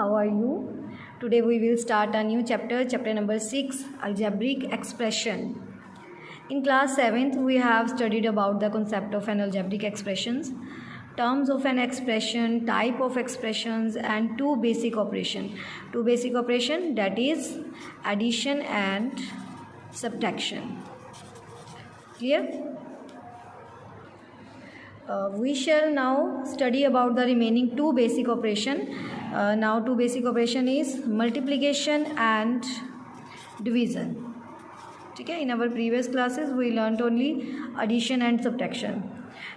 how are you? Today we will start a new chapter number 6, algebraic expression. In class 7th we have studied about the concept of an algebraic expressions, terms of an expression, type of expressions, and two basic operation that is addition and subtraction. Clear? We shall now study about the remaining two basic operation. Now two basic operation is multiplication and division. Okay, in our previous classes we learnt only addition and subtraction.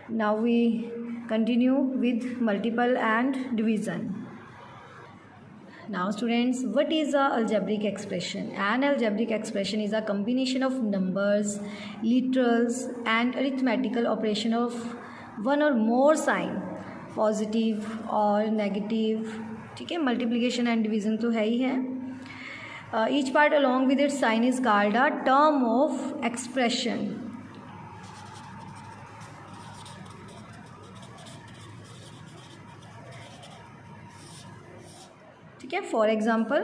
Now we continue with multiple and division. Now students, what is a algebraic expression? An algebraic expression is a combination of numbers, literals and arithmetical operation of one or more sign, positive और negative. ठीक है, multiplication and division तो है ही है. Each part along with its sign is called a term of expression. ठीक है, for example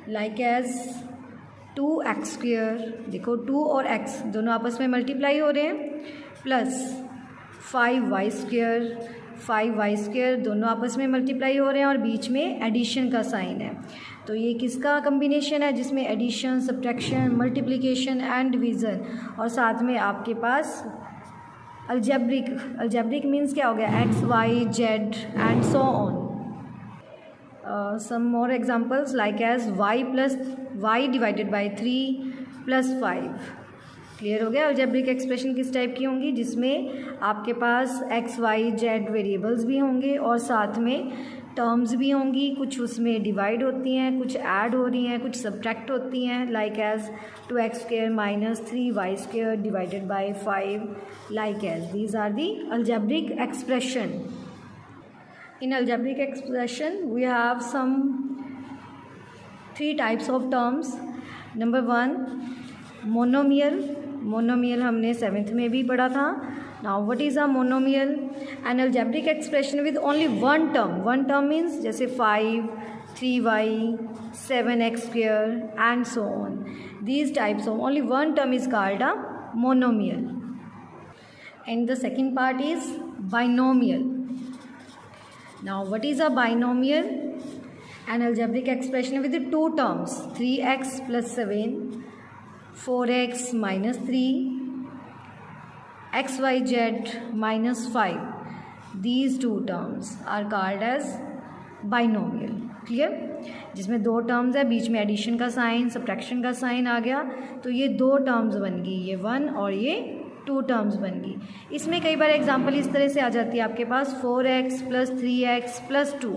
like as 2x². देखो 2 और x दोनों आपस में मल्टीप्लाई हो रहे हैं, प्लस 5y² दोनों आपस में मल्टीप्लाई हो रहे हैं और बीच में एडिशन का साइन है. तो ये किसका कम्बिनेशन है जिसमें addition, subtraction, multiplication and division और साथ में आपके पास अल्जेब्रिक मीन्स क्या हो गया, x, y, z and so on. Some more examples like as y divided by 3 plus 5. Clear हो गया. अलजेब्रिक एक्सप्रेशन किस टाइप की होंगी, जिसमें आपके पास x, y, z वेरिएबल्स भी होंगे और साथ में टर्म्स भी होंगी. कुछ उसमें डिवाइड होती हैं, कुछ ऐड हो रही हैं, कुछ सब्ट्रैक्ट होती हैं. Like as 2x² minus 3y² divided by 5. Like as these are the algebraic expression. In algebraic expression we have some 3 types of terms. Number 1 monomial हमने 7th में भी पढ़ा था. Now what is a monomial? An algebraic expression with only one term means जैसे 5, 3y, 7x² and so on. These types of only one term is called a monomial. And the second part is binomial. Now what is a binomial? An algebraic expression with 2 terms, 3x plus 7, 4x minus 3, xyz minus 5. These 2 terms are called as binomial. Clear? जिसमें 2 terms है, बीच में addition का sign, subtraction का sign आ गया, तो ये 2 terms बन गई, ये 1 और ये 2 टर्म्स बन गई. इसमें कई बार एग्जांपल इस तरह से आ जाती है आपके पास 4x प्लस 3x प्लस 2.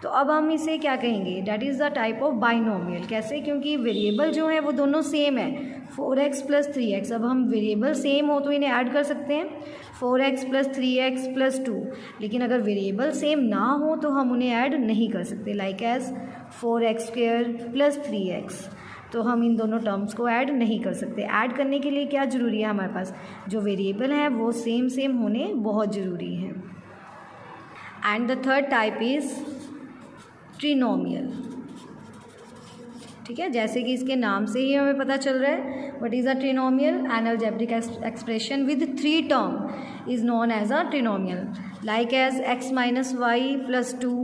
तो अब हम इसे क्या कहेंगे, that is the type of binomial. कैसे? क्योंकि वेरिएबल जो है वो दोनों सेम है, 4x प्लस 3x. अब हम वेरिएबल सेम हो तो इन्हें ऐड कर सकते हैं, 4x प्लस 3x प्लस 2. लेकिन अगर वेरिएबल सेम ना हो तो हम उन्हें ऐड नहीं कर सकते. Like as 4x² plus 3x. तो हम इन दोनों टर्म्स को ऐड नहीं कर सकते. ऐड करने के लिए क्या ज़रूरी है, हमारे पास जो वेरिएबल है वो सेम होने बहुत ज़रूरी है. And the third type is trinomial. ठीक है, जैसे कि इसके नाम से ही हमें पता चल रहा है, what is a trinomial? An algebraic expression with 3 term is known as a trinomial. Like as x minus Y plus 2,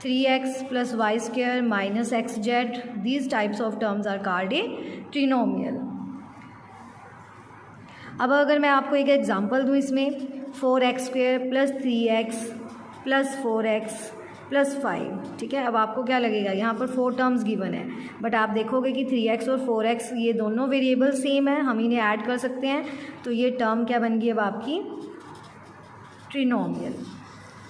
3x plus y² minus xz. These types of terms are called a trinomial. अब अगर मैं आपको एक example दूँ इसमें, 4x² plus 3x plus 4x plus 5. ठीक है, अब आपको क्या लगेगा, यहाँ पर 4 टर्म्स गिवन है, बट आप देखोगे कि 3x और 4x ये दोनों वेरिएबल सेम है, हम इन्हें ऐड कर सकते हैं. तो ये टर्म क्या बन गई अब आपकी, ट्रिनोमियल.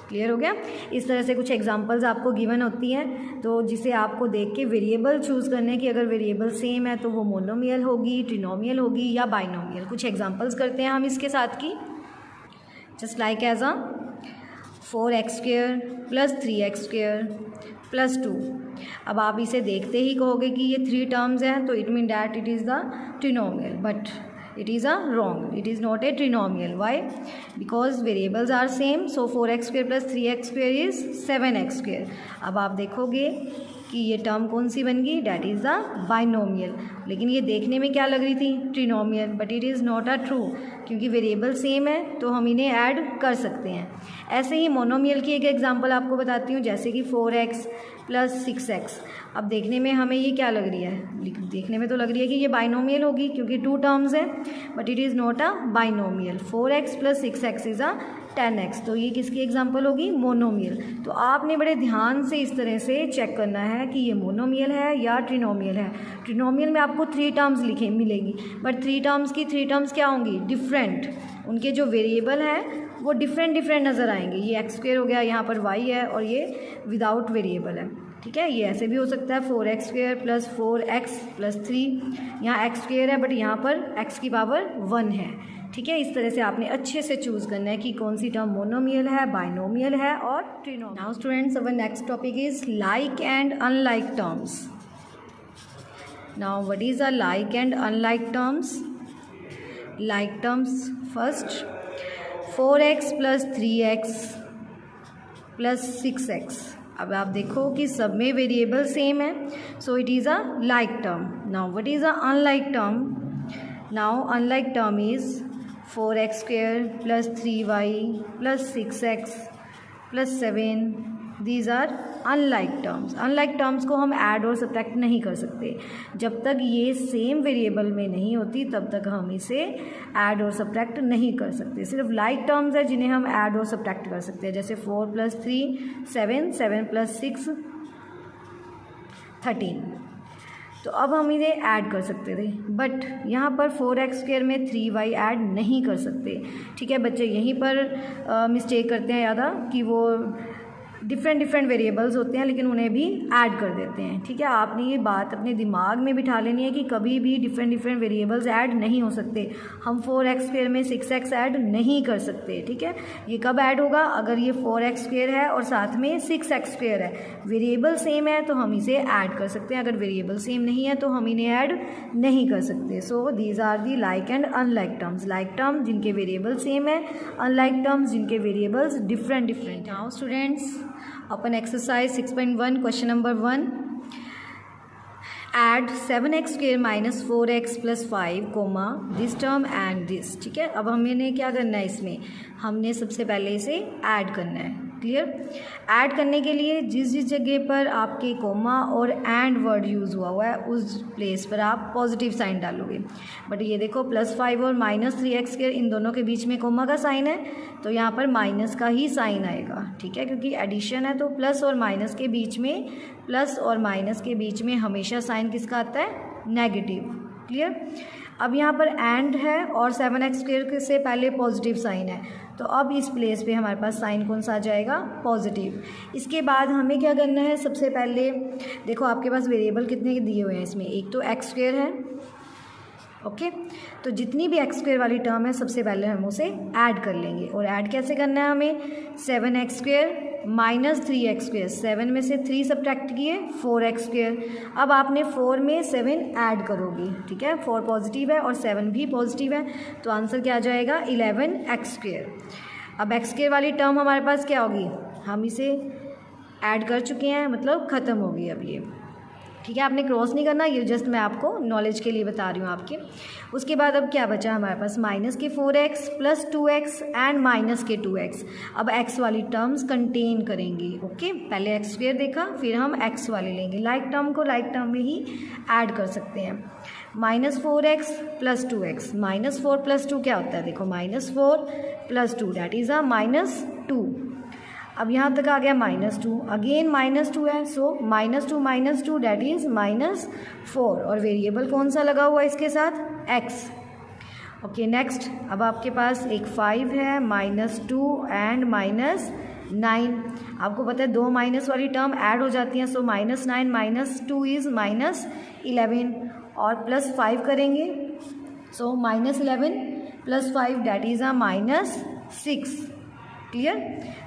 क्लियर हो गया. इस तरह से कुछ एग्जांपल्स आपको गिवन होती हैं, तो जिसे आपको देख के वेरिएबल चूज़ करने की, अगर वेरिएबल सेम है तो वो मोनोमियल होगी, ट्रिनोमियल होगी या बाइनोमियल. कुछ एग्जांपल्स करते हैं हम इसके साथ की. Just like as a 4x² plus 3x² plus 2. अब आप इसे देखते ही कहोगे कि ये 3 टर्म्स हैं, तो it mean that it is the trinomial. But it is a wrong, it is not a trinomial. Why? Because variables are same, so 4x square plus 3x square is 7x square. अब आप देखोगे कि ये term कौन सी बन गई, that is the binomial. लेकिन ये देखने में क्या लग रही थी, trinomial, but it is not a true, क्योंकि वेरिएबल सेम है तो हम इन्हें ऐड कर सकते हैं. ऐसे ही मोनोमियल की एक एग्जांपल आपको बताती हूँ, जैसे कि 4x प्लस 6x. अब देखने में हमें ये क्या लग रही है, देखने में तो लग रही है कि ये बाइनोमियल होगी क्योंकि 2 टर्म्स है, but it is not a binomial. 4x plus 6x is a 10x. तो ये किसकी एग्जांपल होगी, मोनोमियल. तो आपने बड़े ध्यान से इस तरह से चेक करना है कि ये मोनोमियल है या ट्रिनोमियल है. ट्रिनोमियल में आपको 3 टर्म्स लिखे मिलेंगी, बट 3 टर्म्स की 3 टर्म्स क्या होंगी, डिफरेंट. उनके जो वेरिएबल हैं वो डिफरेंट नज़र आएंगे. ये एक्स स्क्वेयर हो गया, यहाँ पर y है, और ये विदाउट वेरिएबल है. ठीक है, ये ऐसे भी हो सकता है 4x square plus 4x plus 3. यहाँ एक्स स्क्वेयर है बट यहाँ पर x की पावर 1 है. ठीक है, इस तरह से आपने अच्छे से चूज़ करना है कि कौन सी टर्म मोनोमियल है, बाइनोमियल है और trinomial. Now students, our next topic is like and unlike terms. Now what is a like and unlike terms? Like terms first, 4x plus 3x plus 6x. अब आप देखो कि सब में वेरिएबल सेम है, so it is a like term. Now what is a unlike term? Now unlike term is 4x square plus 3y plus 6x plus 7. These are unlike terms. Unlike terms को हम add और subtract नहीं कर सकते. जब तक ये same variable में नहीं होती तब तक हम इसे ऐड और सब्ट्रैक्ट नहीं कर सकते. सिर्फ लाइक टर्म्स है जिन्हें हम ऐड और सब्ट्रैक्ट कर सकते हैं, जैसे 4 प्लस 3 7, 7 प्लस 6 13. तो अब हम इन्हें ऐड कर सकते थे, बट यहाँ पर 4x स्क्वेयर में 3y ऐड नहीं कर सकते. ठीक है, बच्चे यहीं पर मिस्टेक करते हैं ज़्यादा कि वो डिफरेंट वेरिएबल्स होते हैं लेकिन उन्हें भी ऐड कर देते हैं. ठीक है, आपने ये बात अपने दिमाग में बिठा लेनी है कि कभी भी डिफरेंट वेरिएबल्स ऐड नहीं हो सकते. हम 4x स्क्वेयर में 6x ऐड नहीं कर सकते. ठीक है, ये कब ऐड होगा, अगर ये 4x स्क्वेयर है और साथ में 6x स्क्वेयर है. वेरिएबल सेम है तो हम इसे ऐड कर सकते हैं, अगर वेरिएबल सेम नहीं है तो हम इन्हें ऐड नहीं कर सकते. So these are the like and unlike terms. Like term जिनके वेरिएबल सेम है, अनलाइक टर्म्स जिनके वेरिएबल्स डिफरेंट. नाउ स्टूडेंट्स, अपन exercise 6.1 question number 1, add 7x square minus 4x plus 5 comma this term and this. ठीक है, अब हमने क्या करना है, इसमें हमने सबसे पहले इसे ऐड करना है. क्लियर? ऐड करने के लिए जिस जगह पर आपके कोमा और एंड वर्ड यूज़ हुआ है उस प्लेस पर आप पॉजिटिव साइन डालोगे. बट ये देखो +5 और -3x स्क्वेयर, इन दोनों के बीच में कोमा का साइन है तो यहाँ पर माइनस का ही साइन आएगा. ठीक है, क्योंकि एडिशन है तो प्लस और माइनस के बीच में, प्लस और माइनस के बीच में हमेशा साइन किसका आता है, नेगेटिव. क्लियर? अब यहाँ पर एंड है और 7x स्क्वेयर से पहले पॉजिटिव साइन है, तो अब इस प्लेस पे हमारे पास साइन कौन सा आ जाएगा, पॉजिटिव. इसके बाद हमें क्या करना है, सबसे पहले देखो आपके पास वेरिएबल कितने दिए हुए हैं इसमें, एक तो x स्क्वेयर है. ओके, तो जितनी भी x स्क्वेयर वाली टर्म है सबसे पहले हम उसे ऐड कर लेंगे. और ऐड कैसे करना है हमें, 7x square minus 3x square, 7 में से 3 सब्ट्रैक्ट किए 4x स्क्वेयर. अब आपने 4 में 7 ऐड करोगी. ठीक है, 4 पॉजिटिव है और 7 भी पॉजिटिव है, तो आंसर क्या आ जाएगा, 11x स्क्वेयर. अब x स्क्वेयर वाली टर्म हमारे पास क्या होगी, हम इसे ऐड कर चुके हैं, मतलब ख़त्म होगी अब ये. ठीक है, आपने क्रॉस नहीं करना, ये जस्ट मैं आपको नॉलेज के लिए बता रही हूँ आपके. उसके बाद अब क्या बचा हमारे पास, माइनस के 4x plus 2x and minus के 2x. अब x वाली टर्म्स कंटेन करेंगी. ओके, पहले x स्क्वेयर देखा, फिर हम x वाले लेंगे. लाइक टर्म को लाइक टर्म में ही ऐड कर सकते हैं. -4x प्लस 2x, -4 प्लस 2 क्या होता है, देखो -4 प्लस 2 डैट इज़ अ -2. अब यहाँ तक आ गया -2, अगेन -2 है, सो -2 डैट इज़ -4. और वेरिएबल कौन सा लगा हुआ है इसके साथ, x. ओके, नेक्स्ट अब आपके पास एक 5 है, -2 एंड -9. आपको पता है 2 माइनस वाली टर्म ऐड हो जाती हैं, सो -9 -2 इज़ -11 और प्लस 5 करेंगे, सो -11 plus 5 that is a -6. Clear.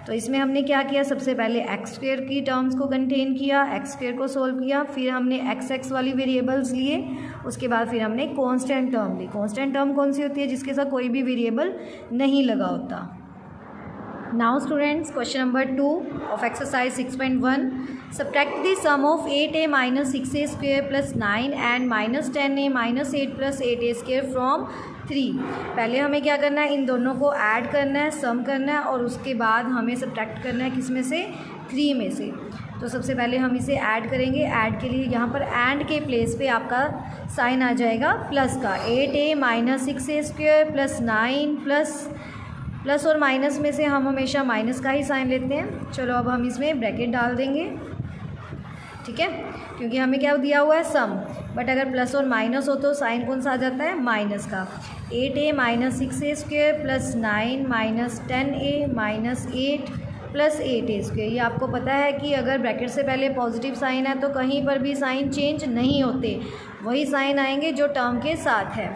तो इसमें हमने क्या किया, सबसे पहले एक्स स्क्वेयर की टर्म्स को कंटेन किया, एक्स स्क्वेयर को सोल्व किया, फिर हमने एक्स एक्स वाली वेरिएबल्स लिए, उसके बाद फिर हमने कांस्टेंट टर्म ली। कांस्टेंट टर्म कौन सी होती है, जिसके साथ कोई भी वेरिएबल नहीं लगा होता। Now students, question number 2 of exercise 6.1, subtract the sum of 8a minus 6a square plus 9 and minus 10a minus 8 plus 8a square from 3। पहले हमें क्या करना है, इन दोनों को ऐड करना है, सम करना है, और उसके बाद हमें सब्ट्रैक्ट करना है किस में से, 3 में से। तो सबसे पहले हम इसे ऐड करेंगे। ऐड के लिए यहाँ पर एंड के प्लेस पे आपका साइन आ जाएगा प्लस का। 8a minus 6a square plus 9 plus और माइनस में से हम हमेशा माइनस का ही साइन लेते हैं। चलो अब हम इसमें ब्रैकेट डाल देंगे, ठीक है, क्योंकि हमें क्या दिया हुआ है, सम। बट अगर प्लस और माइनस हो तो साइन कौन सा आ जाता है, माइनस का। 8a minus 6a square plus 9 minus 10a minus 8 plus 8a square. ये आपको पता है कि अगर ब्रैकेट से पहले पॉजिटिव साइन है तो कहीं पर भी साइन चेंज नहीं होते, वही साइन आएंगे जो टर्म के साथ है।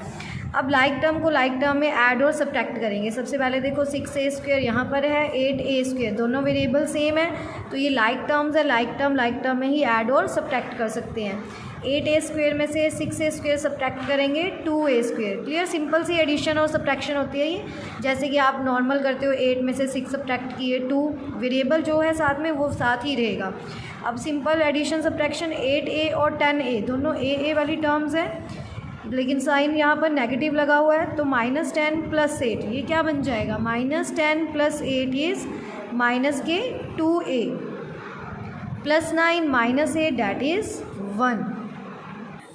अब लाइक टर्म को लाइक टर्म में ऐड और सब्ट्रैक्ट करेंगे। सबसे पहले देखो 6a स्क्वेयर यहाँ पर है, 8a स्क्वेयर, दोनों वेरिएबल सेम है, तो ये लाइक टर्म्स है, लाइक टर्म में ही ऐड और सब्ट्रैक्ट कर सकते हैं। 8a स्क्वेयर में से 6a स्क्वेयर सब्ट्रैक्ट करेंगे 2a स्क्वेयर। क्लियर, सिंपल सी एडिशन और सब्ट्रैक्शन होती है ये, जैसे कि आप नॉर्मल करते हो, 8 में से 6 सब्ट्रैक्ट किए, 2 वेरिएबल जो है साथ में वो साथ ही रहेगा। अब सिंपल एडिशन सब्ट्रैक्शन, 8a और 10a दोनों a वाली टर्म्स हैं, लेकिन साइन यहाँ पर नेगेटिव लगा हुआ है, तो माइनस 10 प्लस 8 ये क्या बन जाएगा, माइनस 10 प्लस 8 इज़ माइनस के 2a plus 9 minus 8 that is 1।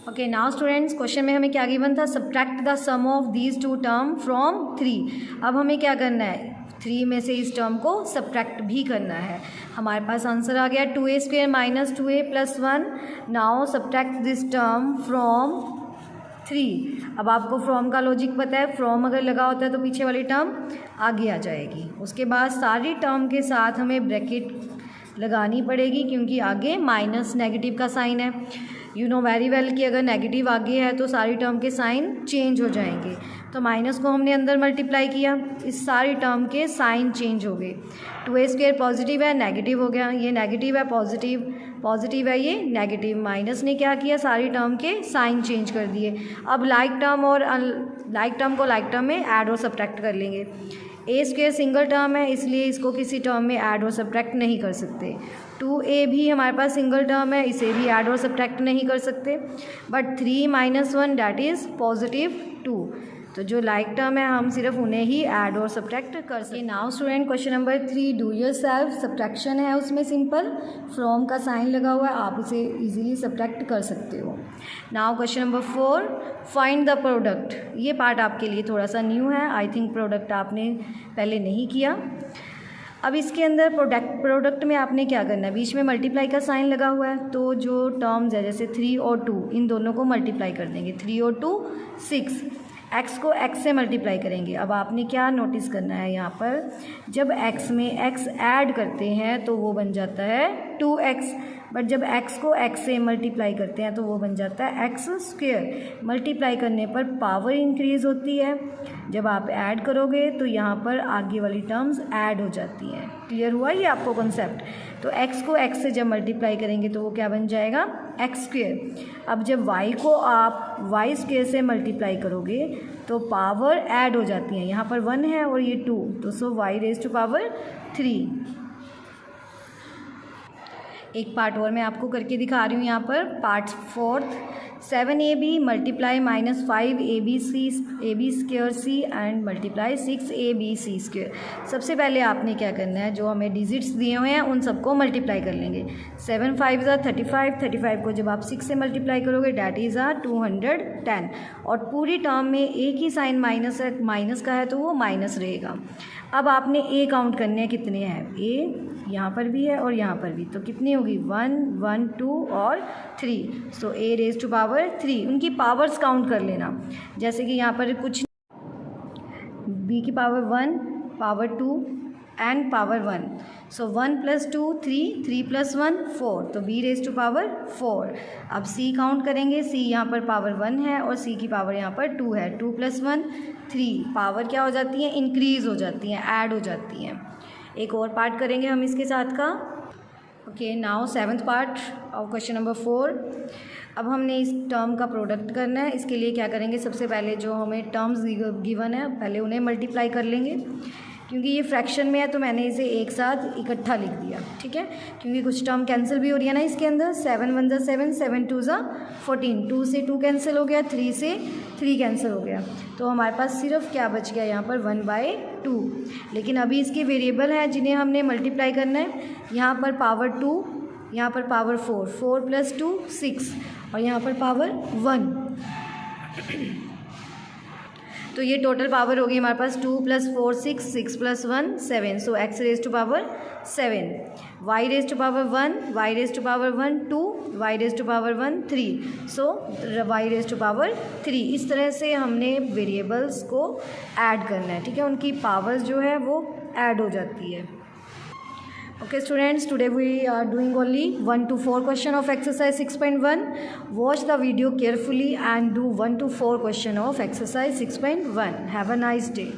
Okay, now students, question में हमें क्या गिवन था, subtract the sum of these two term from 3। अब हमें क्या करना है, 3 में से इस टर्म को सब्ट्रैक्ट भी करना है। हमारे पास आंसर आ गया 2a square minus 2a plus 1। Now subtract this term from 3। अब आपको फ्रॉम का लॉजिक पता है, फ्रॉम अगर लगा होता है तो पीछे वाली टर्म आगे आ जाएगी। उसके बाद सारी टर्म के साथ हमें ब्रैकेट लगानी पड़ेगी, क्योंकि आगे माइनस नेगेटिव का साइन है। यू नो वेरी वेल कि अगर नेगेटिव आगे है तो सारी टर्म के साइन चेंज हो जाएंगे। तो माइनस को हमने अंदर मल्टीप्लाई किया, इस सारी टर्म के साइन चेंज हो गए। 2a स्क्वेयर पॉजिटिव है, नेगेटिव हो गया, ये नेगेटिव है, पॉजिटिव है, ये नेगेटिव। माइनस ने क्या किया, सारी टर्म के साइन चेंज कर दिए। अब लाइक टर्म और लाइक टर्म को लाइक टर्म में ऐड और सब्ट्रैक्ट कर लेंगे। a स्क्वेयर सिंगल टर्म है, इसलिए इसको किसी टर्म में ऐड और सब्ट्रैक्ट नहीं कर सकते। 2a भी हमारे पास सिंगल टर्म है, इसे भी ऐड और सब्ट्रैक्ट नहीं कर सकते। But 3 minus 1 that is positive 2, तो जो लाइक टर्म है हम सिर्फ उन्हें ही ऐड और सब्ट्रैक्ट कर सकते। Now student, question number 3, do yourself. Subtraction है उसमें, सिंपल फ्रॉम का साइन लगा हुआ है, आप इसे इजीली सब्ट्रैक्ट कर सकते हो। Now question number 4, find the product. ये पार्ट आपके लिए थोड़ा सा न्यू है, आई थिंक प्रोडक्ट आपने पहले नहीं किया। अब इसके अंदर प्रोडक्ट में आपने क्या करना है, बीच में मल्टीप्लाई का साइन लगा हुआ है, तो जो टर्म्स है जैसे 3 और 2, इन दोनों को मल्टीप्लाई कर देंगे। 3 और 2 6, x को x से मल्टीप्लाई करेंगे। अब आपने क्या नोटिस करना है, यहाँ पर जब x में x ऐड करते हैं तो वो बन जाता है 2x, बट जब x को x से मल्टीप्लाई करते हैं तो वो बन जाता है x स्क्वेयर। मल्टीप्लाई करने पर पावर इंक्रीज़ होती है, जब आप ऐड करोगे तो यहाँ पर आगे वाली टर्म्स ऐड हो जाती हैं। क्लियर हुआ ये आपको कॉन्सेप्ट। तो x को x से जब मल्टीप्लाई करेंगे तो वो क्या बन जाएगा, x स्क्वेयर। अब जब y को आप y स्क्वेयर से मल्टीप्लाई करोगे तो पावर ऐड हो जाती हैं, यहाँ पर 1 है और ये 2, तो सो y रेज़ टू पावर 3। एक पार्ट और मैं आपको करके दिखा रही हूँ यहाँ पर, part 4, 7ab multiply minus 5ab square c and multiply 6abc square. सबसे पहले आपने क्या करना है, जो हमें डिजिट्स दिए हुए हैं उन सबको मल्टीप्लाई कर लेंगे। 7 5 ज़ा 35, 35 को जब आप 6 से मल्टीप्लाई करोगे डैट इज़ 210, और पूरी टर्म में एक ही साइन माइनस है, माइनस का है तो वो माइनस रहेगा। अब आपने a काउंट करने हैं, कितने हैं, a यहाँ पर भी है और यहाँ पर भी, तो कितनी होगी, 1 1 2 और 3, सो a रेज़ टू पावर 3। उनकी पावर्स काउंट कर लेना, जैसे कि यहाँ पर कुछ b की पावर 1, पावर 2 एंड पावर 1, सो 1 + 2 3, 3 + 1 4, तो b रेज़ टू पावर 4। अब c काउंट करेंगे, c यहाँ पर पावर 1 है और c की पावर यहाँ पर 2 है, 2 + 1 3, पावर क्या हो जाती है, इंक्रीज़ हो जाती हैं, ऐड हो जाती हैं। एक और पार्ट करेंगे हम इसके साथ का। Okay, now 7th part of question number 4। अब हमने इस टर्म का प्रोडक्ट करना है। इसके लिए क्या करेंगे, सबसे पहले जो हमें टर्म्स गिवन है पहले उन्हें मल्टीप्लाई कर लेंगे। क्योंकि ये फ्रैक्शन में है तो मैंने इसे एक साथ इकट्ठा लिख दिया, ठीक है, क्योंकि कुछ टर्म कैंसिल भी हो रही है ना इसके अंदर। 7 1 ज़ा 7, 7 2 ज़ा 14, 2 से 2 कैंसिल हो गया, 3 से 3 कैंसिल हो गया, तो हमारे पास सिर्फ क्या बच गया यहाँ पर 1/2। लेकिन अभी इसके वेरिएबल हैं जिन्हें हमने मल्टीप्लाई करना है। यहाँ पर पावर 2, यहाँ पर पावर 4, 4 + 2 6, और यहाँ पर पावर 1। तो ये टोटल पावर होगी हमारे पास 2 + 4 6, 6 + 1 7, so x raise to power 7, y raise to power 1, y raise to power 1 2, y raise to power 1 3, so y raise to power 3। इस तरह से हमने वेरिएबल्स को ऐड करना है, ठीक है, उनकी पावर्स जो है वो ऐड हो जाती है। Okay students, today we are doing only 1 to 4 question of exercise 6.1. Watch the video carefully and do 1 to 4 question of exercise 6.1. Have a nice day.